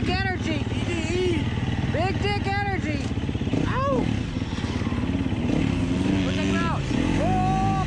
dick energy. Big dick energy. Ow. Look at that. Oh.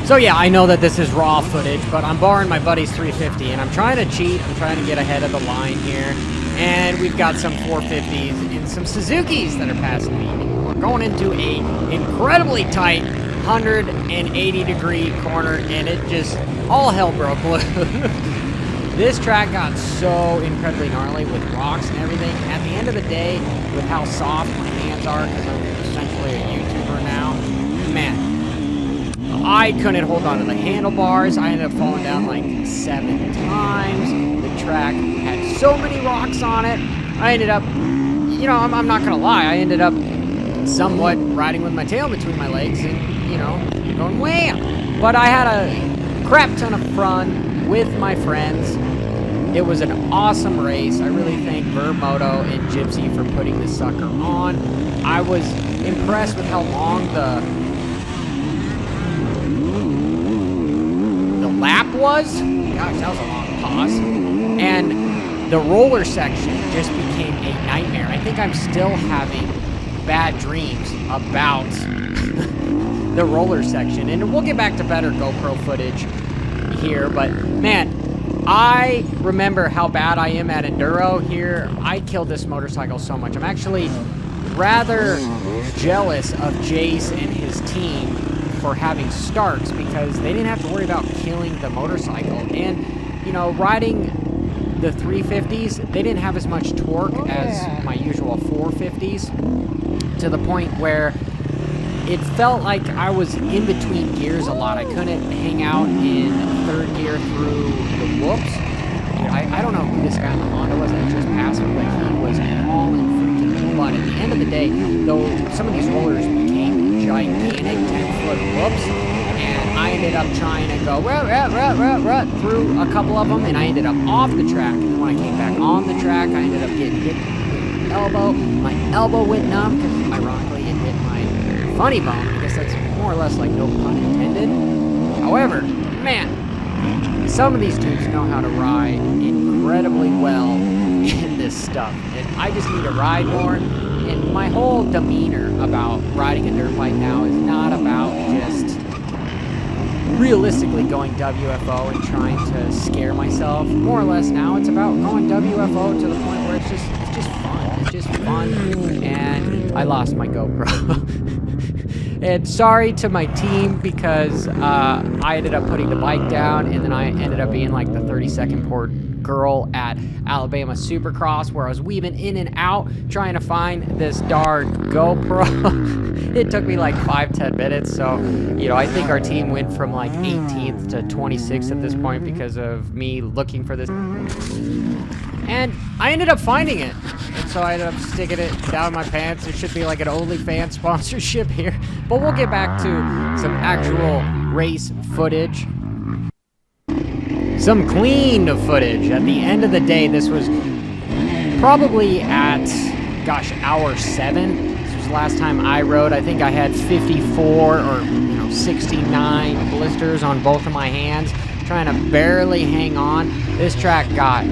So yeah, I know that this is raw footage, but I'm borrowing my buddy's 350, and I'm trying to cheat. I'm trying to get ahead of the line here, and we've got some 450s and some Suzukis that are passing me. We're going into a incredibly tight 180-degree corner, and it just, all hell broke loose. This track got so incredibly gnarly with rocks and everything. At the end of the day, with how soft my hands are, because I'm essentially a YouTuber now, man, I couldn't hold on to the handlebars. I ended up falling down like 7 times. The track had so many rocks on it. I ended up, you know, I'm not gonna lie, I ended up somewhat riding with my tail between my legs and, you know, going wham. But I had a crap ton of fun with my friends. It was an awesome race. I really thank Vermoto and Gypsy for putting this sucker on. I was impressed with how long the lap was. Gosh, that was a long pause. And the roller section just became a nightmare. I think I'm still having bad dreams about the roller section. And we'll get back to better GoPro footage here, but man, I remember how bad I am at enduro here. I killed this motorcycle so much. I'm actually rather jealous of Jace and his team for having Starks, because they didn't have to worry about killing the motorcycle. And, you know, riding the 350s, they didn't have as much torque as my usual 450s, to the point where it felt like I was in between gears a lot. I couldn't hang out in third gear through the whoops. I don't know who this guy in the Honda was that just passed me, but he was hauling freaking butt. At the end of the day, though, some of these rollers became gigantic 10-foot whoops, and I ended up trying to go through a couple of them, and I ended up off the track. And then when I came back on the track, I ended up getting hit with my elbow. My elbow went numb because, ironically, it hit my funny bone. I guess that's more or less like no pun intended. However, man, some of these dudes know how to ride incredibly well in this stuff, and I just need to ride more. And my whole demeanor about riding a dirt bike now is not about just realistically going WFO and trying to scare myself. More or less now it's about going WFO to the point where it's just fun. It's just fun. And I lost my GoPro. And sorry to my team, because I ended up putting the bike down, and then I ended up being like the 32nd port girl at Alabama Supercross, where I was weaving in and out trying to find this darn GoPro. It took me like 5-10 minutes, so, you know, I think our team went from like 18th to 26th at this point because of me looking for this. And I ended up finding it. And so I ended up sticking it down my pants. There should be like an OnlyFans sponsorship here. But we'll get back to some actual race footage. Some clean footage. At the end of the day, this was probably at, gosh, hour 7. This was the last time I rode. I think I had 54 or 69 blisters on both of my hands, trying to barely hang on. This track got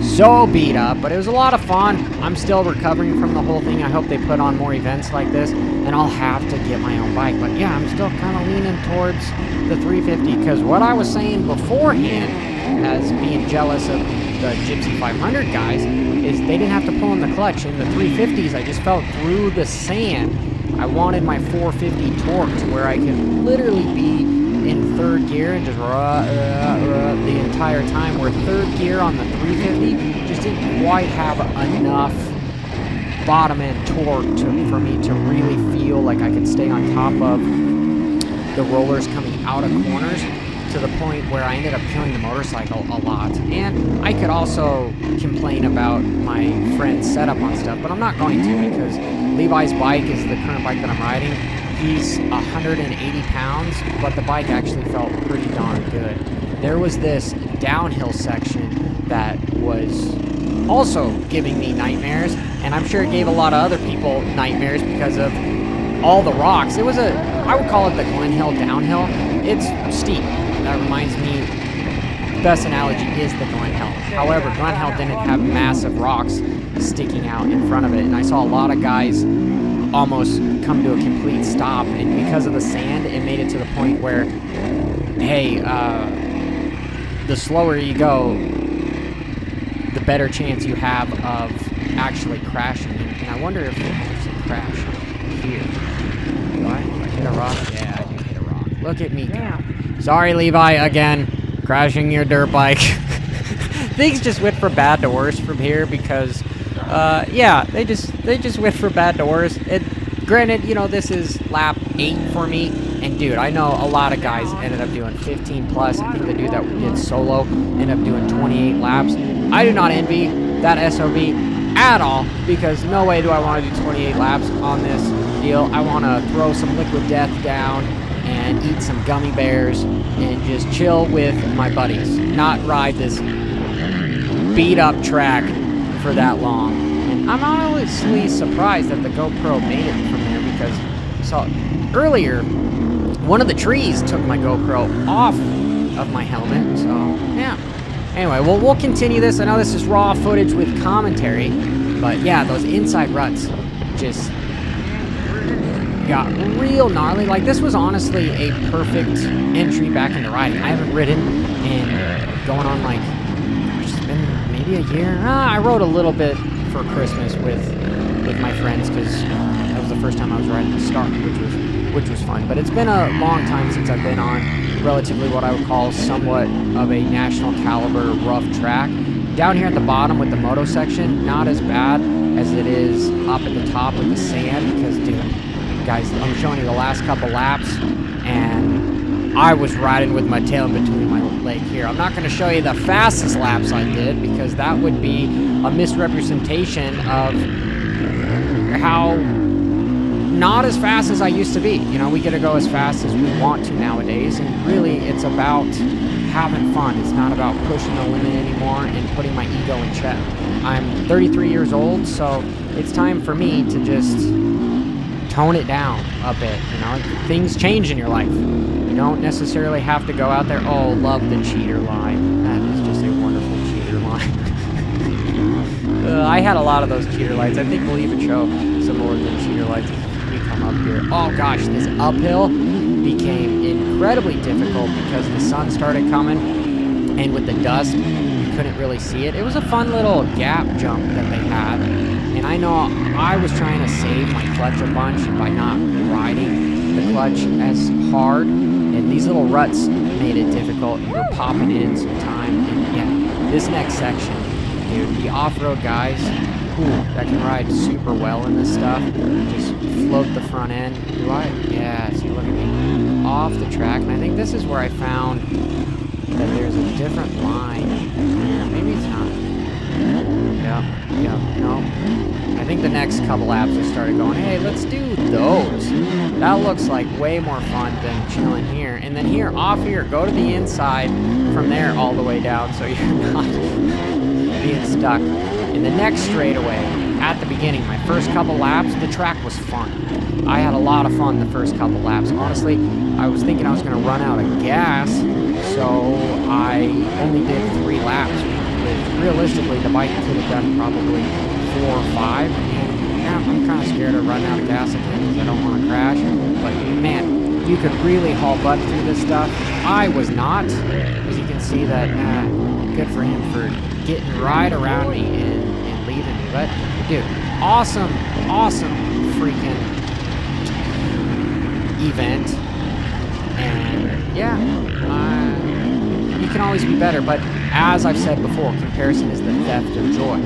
so beat up, but it was a lot of fun. I'm still recovering from the whole thing. I hope they put on more events like this, and I'll have to get my own bike. But yeah, I'm still kind of leaning towards the 350, because what I was saying beforehand, as being jealous of the Gypsy 500 guys, is they didn't have to pull in the clutch. In the 350s, I just felt through the sand. I wanted my 450 torque to where I could literally be in third gear and just the entire time, where third gear on the 350 just didn't quite have enough bottom end torque for me to really feel like I could stay on top of the rollers coming out of corners, to the point where I ended up killing the motorcycle a lot. And I could also complain about my friend's setup on stuff, but I'm not going to, because Levi's bike is the current bike that I'm riding. He's 180 pounds, but the bike actually felt pretty darn good. There was this downhill section that was also giving me nightmares, and I'm sure it gave a lot of other people nightmares because of all the rocks. It was I would call it the Glen Hill downhill. It's steep. That reminds me, the best analogy is the Glen Hill. However, Glen Hill didn't have massive rocks sticking out in front of it, and I saw a lot of guys almost come to a complete stop, and because of the sand, it made it to the point where, hey, the slower you go, the better chance you have of actually crashing. And I wonder if it actually crash here. Do I hit a rock? Yeah, I do hit a rock. Look at me go. Sorry, Levi, again, crashing your dirt bike. Things just went from bad to worse from here because, yeah, they just went from bad to worse. Granted, you know, this is lap 8 for me, and dude, I know a lot of guys ended up doing 15 plus. I think the dude that did solo ended up doing 28 laps. I do not envy that SOB at all, because no way do I want to do 28 laps on this deal. I want to throw some liquid death down and eat some gummy bears and just chill with my buddies, not ride this beat up track for that long. And I'm honestly surprised that the GoPro made it from there, because I saw earlier one of the trees took my GoPro off of my helmet. So yeah, anyway, we'll continue this. I know this is raw footage with commentary, but yeah, those inside ruts just got real gnarly. Like, this was honestly a perfect entry back into riding. I haven't ridden in going on, like, gosh, it's been maybe a year. I rode a little bit for Christmas with my friends, because that was the first time I was riding the start, which was fun. But it's been a long time since I've been on relatively what I would call somewhat of a national caliber rough track. Down here at the bottom with the moto section, not as bad as it is up at the top with the sand, because, dude, guys, I'm showing you the last couple laps, and I was riding with my tail in between my leg here. I'm not going to show you the fastest laps I did, because that would be a misrepresentation of how not as fast as I used to be. You know, we get to go as fast as we want to nowadays, and really it's about having fun. It's not about pushing the limit anymore and putting my ego in check. I'm 33 years old, so it's time for me to just tone it down a bit. You know, things change in your life. You don't necessarily have to go out there. Oh, love the cheater line. That is just a wonderful cheater line. I had a lot of those cheater lights. I think we'll even show some more of the cheater lights as we come up here. Oh gosh, this uphill became incredibly difficult because the sun started coming, and with the dust, you couldn't really see it. It was a fun little gap jump that they had, and I know I was trying to save my clutch a bunch by not riding the clutch as hard, and these little ruts made it difficult. You were popping in some time, and yeah, this next section, dude, the off-road guys, that can ride super well in this stuff, just float the front end. Do I? Yeah, see, look at me. Off the track, and I think this is where I found that there's a different line. Maybe it's not. Yeah, no. I think the next couple laps I started going, hey, let's do those. That looks like way more fun than chilling here. And then here, off here, go to the inside, from there all the way down, so you're not being stuck. In the next straightaway, at the beginning, my first couple laps, the track was fun. I had a lot of fun the first couple laps. Honestly, I was thinking I was going to run out of gas, so I only did 3 laps. Realistically, the bike could have done probably 4 or 5. And yeah, I'm kind of scared of running out of gas again because I don't want to crash. But man, you could really haul butt through this stuff. I was not, as you can see that, good for him for getting right around me and leaving me. But dude, awesome freaking event. And yeah, you can always be better, but as I've said before, comparison is the theft of joy.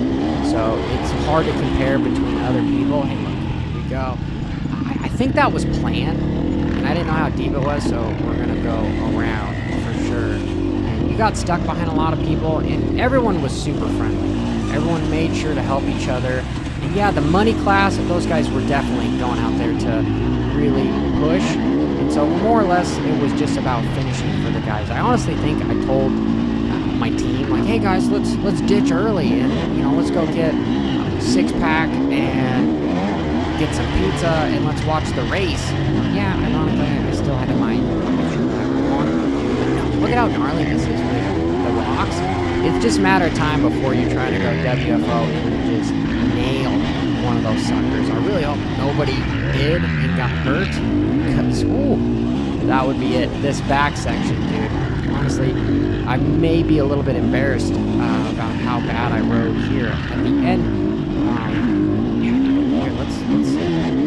So it's hard to compare between other people. Hey, look, here we go. I think that was planned, and I didn't know how deep it was, so we're gonna go around for sure. And you got stuck behind a lot of people, and everyone was super friendly. Everyone made sure to help each other. And yeah, the money class, those guys were definitely going out there to really push. And so more or less, it was just about finishing for the guys. I honestly think I told my team, like, hey guys, let's ditch early and, you know, let's go get a 6-pack and get some pizza and let's watch the race. Yeah, ironically, I still had to mind look at how gnarly this is with the rocks. It's just a matter of time before you try to go WFO and you just nail one of those suckers. I really hope nobody did and got hurt, because, ooh, that would be it. This back section, dude. Honestly, I may be a little bit embarrassed about how bad I rode here at the end. Here, let's see.